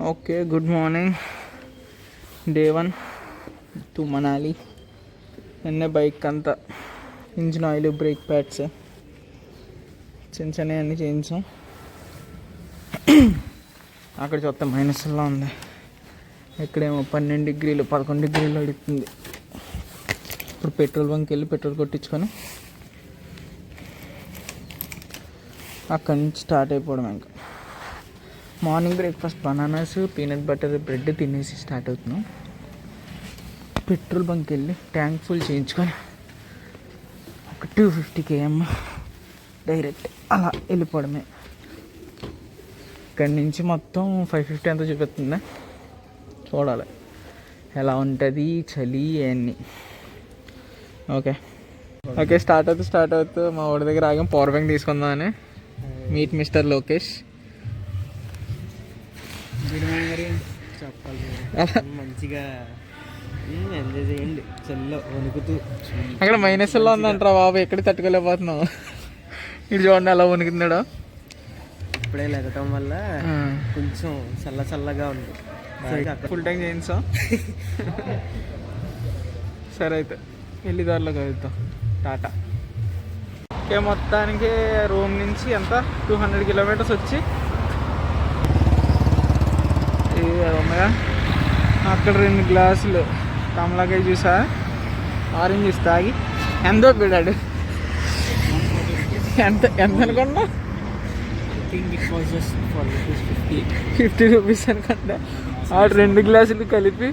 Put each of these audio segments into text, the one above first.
Okay, good morning. Day 1 to Manali. నిన్న bike అంతా engine oil, brake pads చిన్న చిన్నవి అన్నీ చేయించాం. అక్కడ చూస్తే మైనస్లో ఉంది, ఇక్కడేమో 12 డిగ్రీలు 11 డిగ్రీలు అడుగుతుంది. ఇప్పుడు పెట్రోల్ బంక్ వెళ్ళి పెట్రోల్ కొట్టించుకొని అక్కడి నుంచి స్టార్ట్ అయిపోవడం. ఇంకా morning breakfast bananas, peanut butter bread తినేసి స్టార్ట్ అవుతున్నాం. పెట్రోల్ బంక్ వెళ్ళి ట్యాంక్ ఫుల్ చేయించుకొని ఒక 250 km డైరెక్ట్ అలా వెళ్ళిపోవడమే. ఇక్కడి నుంచి మొత్తం 550 అంతా చూపిస్తుంది. చూడాలి ఎలా ఉంటుంది చలి అన్నీ. ఓకే స్టార్ట్ అవుతూ మా ఊడి దగ్గర ఆగాం పవర్ బ్యాంక్ తీసుకుందామని. Meet mister Lokesh. మంచిగా ఎంజాయ్ చేయండి చల్లో వణుకుతూ. అక్కడ మైనస్లో ఉందంటారా బాబు, ఎక్కడ తట్టుకోలేకపోతున్నావు. ఇటు చూడండి అలా వణుకుతున్నాడు. ఇప్పుడే లెగటం వల్ల కొంచెం చల్లగా ఉంది. ఫుల్ టైం చేయించాం. సరే అయితే వెళ్ళి దారిలో కలుద్దాం. టాటా. ఓకే, మొత్తానికి రూమ్ నుంచి ఎంత 200 kilometers వచ్చి ఉన్నాయా. అక్కడ 2 గ్లాసులు కమలాకాయ చూసా, ఆరెంజ్ తాగి ఎంతో పెడాడు. ఎంత అనుకున్నా, 50 రూపీస్ అనుకుంటే. ఆ 2 గ్లాసులు కలిపి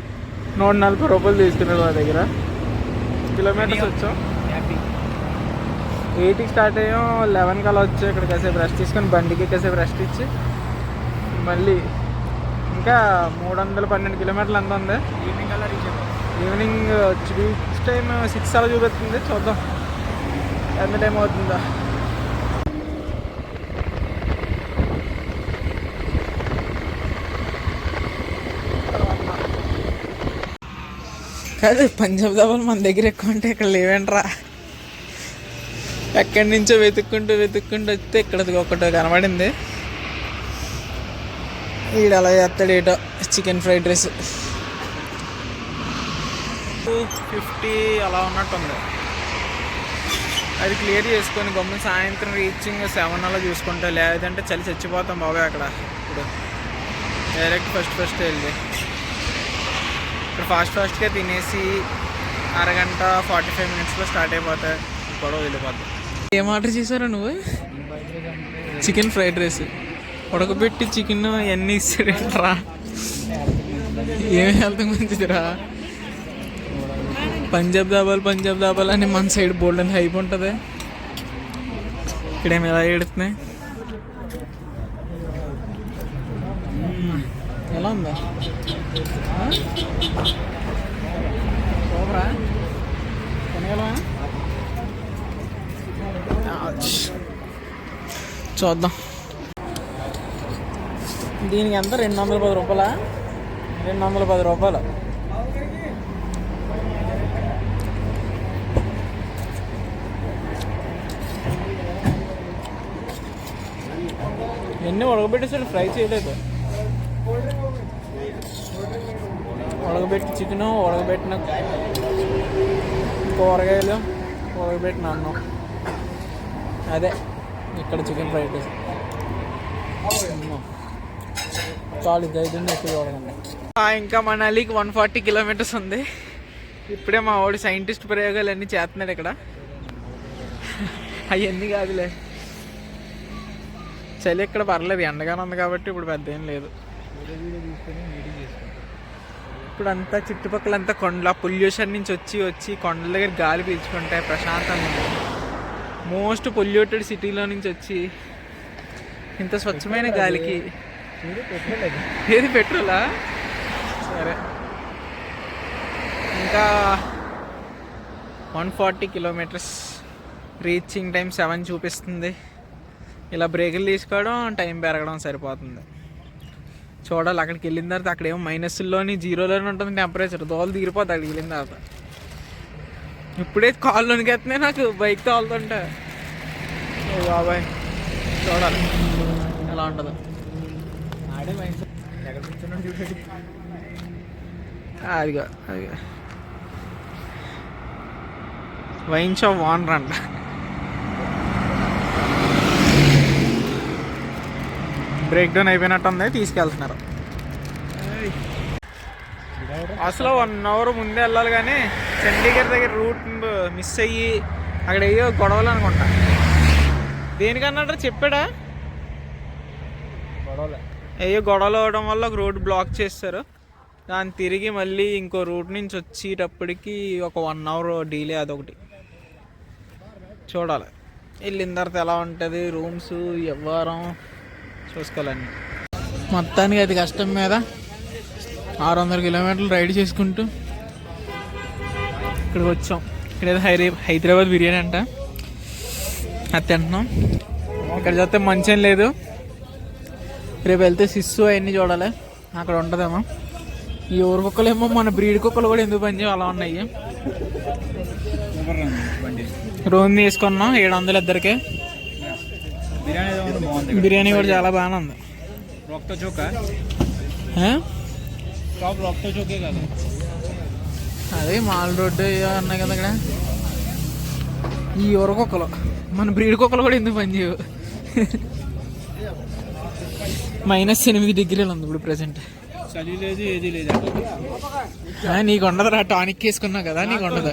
140 రూపాయలు తీసుకున్నాడు మా దగ్గర. కిలోమీటర్స్ వచ్చాం. 8కి స్టార్ట్ అయ్యాం, 11 కల్లా వచ్చాం. ఇక్కడ కాసేపు రెస్ట్ తీసుకొని బండికి కాసేపు రెస్ట్ ఇచ్చి మళ్ళీ ఇంకా 312 kilometers ఎంత ఉంది. ఈవినింగ్ వచ్చి బీచ్ టైం 6 అలా చూపిస్తుంది. చూద్దాం ఎంత టైం అవుతుందో. కాదు, పంజాబ్ దాబాలు మన దగ్గర ఎక్కువ ఉంటే ఇక్కడ లేవేంట్రా. ఎక్కడి నుంచో వెతుక్కుంటూ వస్తే ఇక్కడ ఒకటి కనబడింది. ఈడు అలా చేస్తాడు ఏటో. చికెన్ ఫ్రైడ్ రైస్ 250 అలా ఉన్నట్టుంది. అది క్లియర్ చేసుకొని గమ్మున సాయంత్రం రీచింగ్ 7 అలా చూసుకుంటా. లేదంటే చలి చచ్చిపోతాం బాబాయ్ అక్కడ. ఇప్పుడు డైరెక్ట్ ఫస్ట్ వెళ్ళి ఇక్కడ ఫాస్ట్గా తినేసి అరగంట 45 minutesలో స్టార్ట్ అయిపోతాయి. గొడవ వెళ్ళిపోతాయి. ఏం ఆర్డర్ చేశారా నువ్వు? చికెన్ ఫ్రైడ్ రైస్ ఉడకబెట్టి చికెన్ అవన్నీ ఇస్తాడేంట్రా. ఏమి హెల్త్ మంచిదిరా. పంజాబ్ దాబాలు అని మన సైడ్ బోల్డ్ అని హైప్ ఉంటుంది. ఇక్కడేమి ఎలా ఏడుతున్నాయి. ఎలా ఉందా సూపరా. చూద్దాం. దీనికి ఎంత 210 రూపాయలా? 210 రూపాయలు. ఎన్ని ఉడకబెట్టేసాడు, ఫ్రై చేయలేదు. ఉడకబెట్టి చికెను, ఉడకబెట్టిన కూరగాయలు, ఉడకబెట్టిన అన్నం. అదే ఇక్కడ చికెన్ ఫ్రైడ్ రైస్. చాలు, ఇది అయిపోయింది. ఎక్కువ చూడకండి. ఇంకా మనాలికి 140 kilometers ఉంది. ఇప్పుడే మా వాడు సైంటిస్ట్ ప్రయోగాలు అన్నీ చేస్తున్నాడు ఇక్కడ. అవన్నీ కాదులే, చలి ఇక్కడ పర్లేదు, ఎండగానే ఉంది కాబట్టి ఇప్పుడు పెద్ద ఏం లేదు. ఇప్పుడు అంతా చుట్టుపక్కలంతా కొండల పొల్యూషన్ నుంచి వచ్చి కొండల దగ్గర గాలి పీల్చుకుంటే ప్రశాంతంగా ఉంది. మోస్ట్ పొల్యూటెడ్ సిటీలో నుంచి వచ్చి ఇంత స్వచ్ఛమైన గాలికి. ఏది పెట్రోలా? సరే, ఇంకా 140 kilometers. రీచింగ్ టైం 7 చూపిస్తుంది. ఇలా బ్రేకులు తీసుకోవడం, టైం పెరగడం సరిపోతుంది. చూడాలి అక్కడికి వెళ్ళిన తర్వాత. అక్కడేమో మైనస్లోని 0లోనే ఉంటుంది టెంపరేచర్. దోలు తీరిపోతుంది అక్కడికి వెళ్ళిన తర్వాత. ఇప్పుడే కాల్లోనికి ఎత్తున్నాయి నాకు బైక్ తోలుతుంటే. బాబాయ్ చూడాలి ఎలా ఉంటుందో. ఆడే అదిగో అదిగో వైన్ షాప్ ఓనర్ అంట. బ్రేక్ డౌన్ అయిపోయినట్టుంది, తీసుకెళ్తున్నారు. అసలు 1 అవర్ ముందే వెళ్ళాలి కానీ చండీగఢ్ దగ్గర రూట్ మిస్ అయ్యి అక్కడ అయ్యో గొడవలు అనుకుంటా. దేనికన్నా చెప్పాడా? అయ్యో గొడవలు అవడం వల్ల ఒక రోడ్ బ్లాక్ చేస్తారు. దాన్ని తిరిగి మళ్ళీ ఇంకో రూట్ నుంచి వచ్చేటప్పటికి ఒక 1 అవర్ డీలే. అదొకటి చూడాలి. వెళ్ళిన తర్వాత ఎలా ఉంటుంది, రూమ్స్ వ్యవహారం చూసుకోవాలండి. మొత్తానికి అది కష్టం మీద 600 కిలోమీటర్లు రైడ్ చేసుకుంటూ ఇక్కడికి వచ్చాం. ఇక్కడైతే హైదరాబాద్ బిర్యానీ అంట, అది తింటున్నాం. ఇక్కడ చూస్తే మంచేం లేదు. రేపు వెళ్తే సిస్సు అవన్నీ చూడాలి, అక్కడ ఉంటుందేమో. ఈ ఊరు కుక్కలు ఏమో మన బ్రీడ్ కుక్కలు కూడా ఎందుకు పనిచేయవు అలా ఉన్నాయి. రోన్ తీసుకున్నాం 700 ఇద్దరికి. బిర్యానీ కూడా చాలా బాగానే ఉంది. అదే మాల్ రోడ్డు అన్నాయి కదా ఇక్కడ. ఈ ఊర కుక్కలు మన బ్రీడ్ కుక్కలు కూడా ఎందుకు పనిచేయవు. -8 డిగ్రీలు ఉంది ఇప్పుడు ప్రెసెంట్. చలి లేదు, ఏది లేదు. నీకు ఉండదురా, టానిక్ వేసుకున్నావు కదా, నీకు ఉండదు.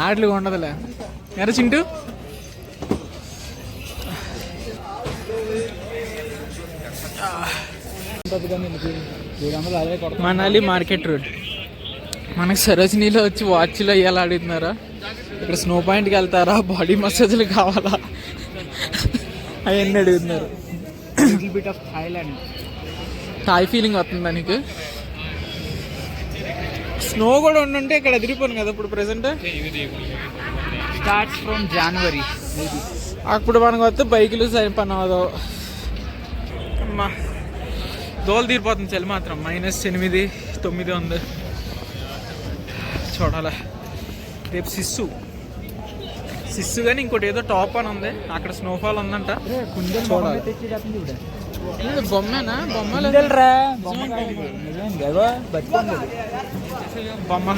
ఆటలు ఉండదులే. ఎరా చింటూ, మనాలి మార్కెట్ రోడ్. మనకు సరోజినీలో వచ్చి వాచ్లో అయ్యాలి అడుగుతున్నారా? ఇక్కడ స్నో పాయింట్కి వెళ్తారా, బాడీ మసాజ్లు కావాలా అవన్నీ అడుగుతున్నారు. Bit of Thailand. Thai feeling వస్తుందా నీకు? స్నో కూడా ఉండుంటే ఇక్కడ ఎదిరిపోను కదా ఇప్పుడు ప్రెసెంట్. Starts from January. అప్పుడు మనకు వస్తే బైకులు సరి పని అవ్వదు. అమ్మా దోలు తీరిపోతుంది. చలి మాత్రం -8, 9 ఉంది. చూడాలి. రేపు సిస్సు కానీ ఇంకోటి ఏదో టాప్ అని ఉంది, అక్కడ స్నోఫాల్ ఉందంట. బొమ్మేనా? బొమ్మలు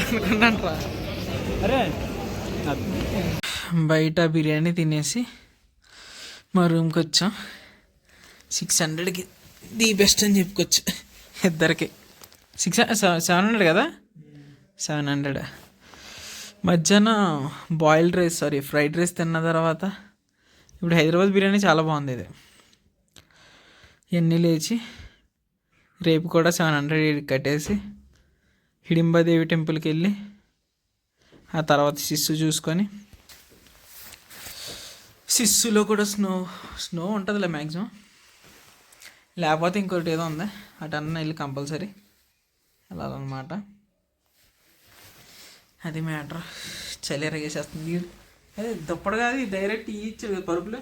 అనుకున్నాంట్రా. బయట బిర్యానీ తినేసి మా రూమ్కి వచ్చాం. 600కి ది బెస్ట్ అని చెప్పుకోవచ్చు ఇద్దరికి. 700 కదా, 700. మధ్యాహ్నం బాయిల్డ్ రైస్, ఫ్రైడ్ రైస్ తిన్న తర్వాత ఇప్పుడు హైదరాబాద్ బిర్యానీ చాలా బాగుంది. ఇది ఇవన్నీ లేచి రేపు కూడా 700 కట్టేసి హిడింబాదేవి టెంపుల్కి వెళ్ళి ఆ తర్వాత సిస్సు చూసుకొని, సిస్సులో కూడా స్నో ఉంటుందిలే మ్యాక్సిమం, లేకపోతే ఇంకోటి ఏదో ఉంది అటన్నా వెళ్ళి కంపల్సరీ వెళ్ళాలన్నమాట. అది మ్యాటర్. చలి ఎరగేసేస్తుంది. అదే దుప్పటి కాదు, డైరెక్ట్ ఇచ్చాడు పరుగులు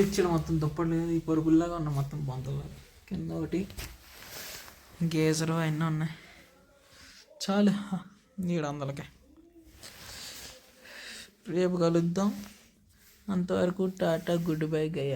ఇచ్చాడు మొత్తం. దుప్పటి లేదు, ఈ పరుగుల్లాగా ఉన్నాయి మొత్తం బొంతలు. కింద ఒకటి గేజరు అవన్నీ ఉన్నాయి. చాలు 700కి. రేపు కలుద్దాం. అంతవరకు టాటా, గుడ్ బై గయా.